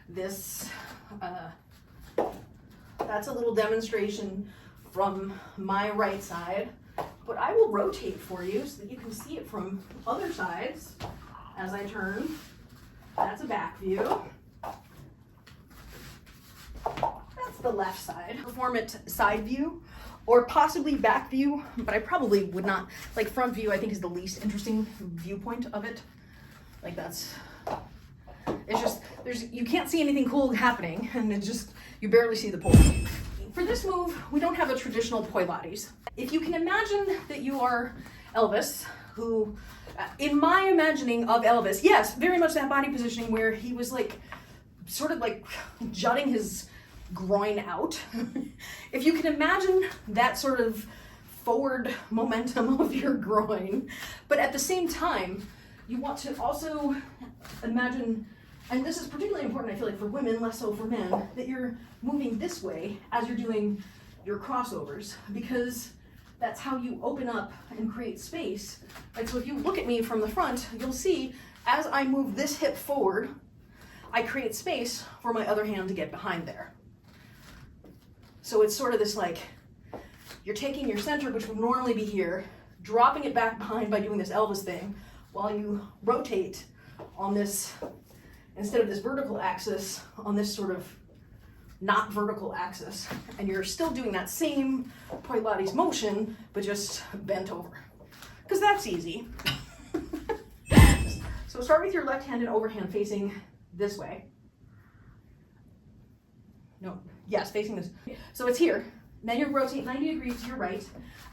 this, that's a little demonstration from my right side, but I will rotate for you so that you can see it from other sides as I turn. That's a back view. That's the left side. Perform it side view or possibly back view, but I probably would not, like front view I think is the least interesting viewpoint of it. Like that's, it's just, you can't see anything cool happening and it's just, you barely see the pole. For this move, we don't have a traditional Poilates. If you can imagine that you are Elvis, who, in my imagining of Elvis, yes, very much that body positioning where he was like, sort of like jutting his groin out. If you can imagine that sort of forward momentum of your groin, but at the same time, you want to also imagine, and this is particularly important, I feel like for women, less so for men, that you're moving this way as you're doing your crossovers, because that's how you open up and create space. And so if you look at me from the front, you'll see as I move this hip forward, I create space for my other hand to get behind there. So it's sort of this like, you're taking your center, which would normally be here, dropping it back behind by doing this Elvis thing, while you rotate on this, instead of this vertical axis, on this sort of not vertical axis. And you're still doing that same Poilates motion, but just bent over. Because that's easy. So start with your left hand and overhand facing this way. No, yes, facing this. So it's here. Then you'll rotate 90 degrees to your right,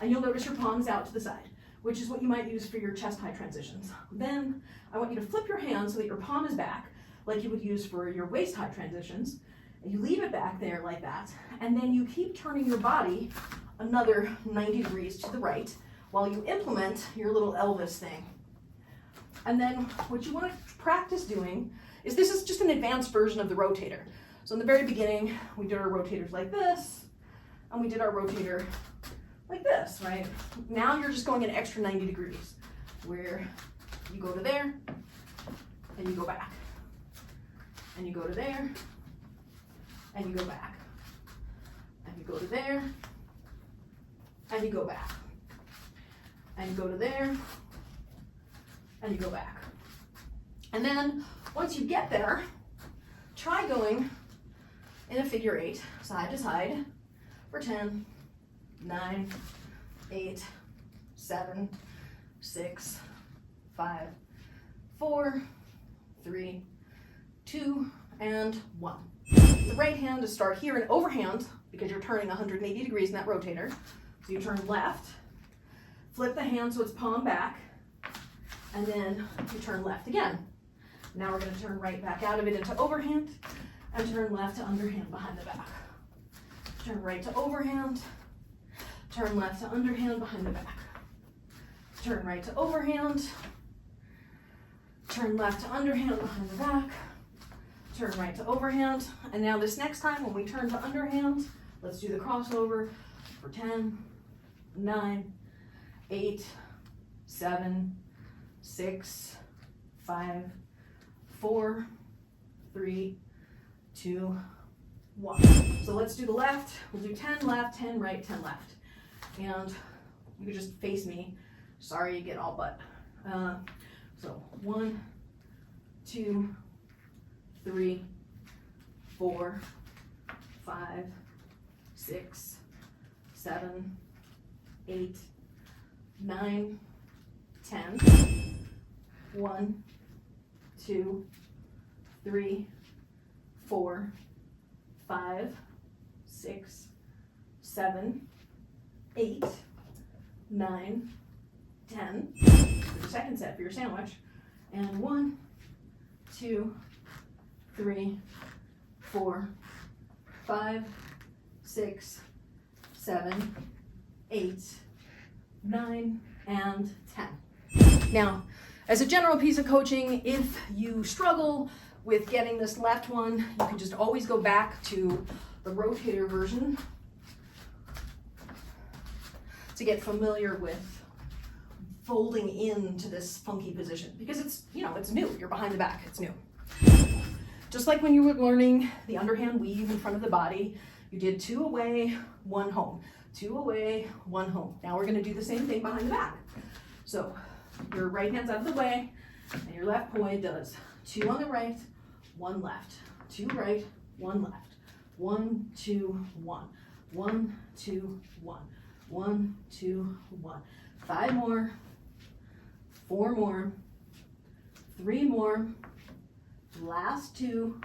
and you'll notice your palms out to the side, which is what you might use for your chest high transitions. Then I want you to flip your hand so that your palm is back, like you would use for your waist high transitions. And you leave it back there like that, and then you keep turning your body another 90 degrees to the right while you implement your little Elvis thing. And then what you want to practice doing is, this is just an advanced version of the rotator. So in the very beginning, we did our rotators like this, and we did our rotator like this, right? Now you're just going an extra 90 degrees, where you go to there, and you go back. And you go to there, and you go back. And you go to there, and you go back. And you go to there, and you go back. And then once you get there, try going in a figure 8, side to side, for 10, 9, 8, 7, 6, 5, 4, 3, 2, and 1. The right hand to start here and overhand, because you're turning 180 degrees in that rotator. So you turn left, flip the hand so it's palm back, and then you turn left again. Now we're going to turn right back out of it into overhand, and turn left to underhand behind the back. Turn right to overhand, turn left to underhand behind the back. Turn right to overhand, turn left to underhand behind the back, turn right to overhand, and now this next time when we turn to underhand, let's do the crossover for 10, 9, 8, 7, 6, 5, 4, 3, 2, 1. So let's do the left. We'll do 10 left, 10 right, 10 left. And you can just face me. Sorry you get all butt. So 1, 2, 3, 4, 5, 6, 7, 8, 9, 10. 1, 2, 3, 4, 5, 6, 7, 8, 9, 10. For the second set for your sandwich. And 1, 2, 3, 4, 5, 6, 7, 8, 9, and 10. Now, as a general piece of coaching, if you struggle with getting this left one, you can just always go back to the rotator version to get familiar with folding into this funky position, because it's, you know, it's new. You're behind the back, it's new. Just like when you were learning the underhand weave in front of the body, you did 2 away, 1 home. 2 away, 1 home. Now we're gonna do the same thing behind the back. So your right hand's out of the way, and your left poi does 2 on the right, 1 left. 2 right, 1 left. 1, 2, 1. 1, 2, 1. 1, 2, 1. 5 more. 4 more. 3 more. Last 2.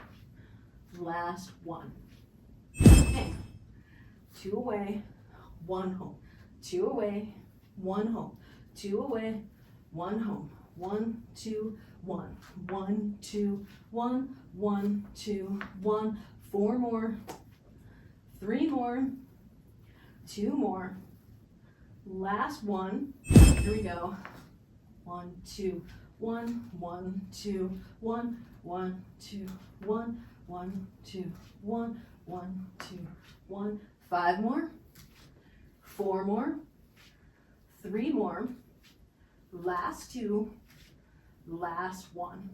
Last 1. Okay. 2 away, 1 home. 2 away, 1 home. 2 away, 1 home. 1, 2, 1. 1, 2, 1. 1, 2, 1. 4 more. 3 more. 2 more. Last 1. Here we go. 1, 2, 1. 1, 2, 1. 1, 2, 1. 1, 2, 1. 1, 2, 1. 5 more. 4 more. 3 more. Last 2. Last 1.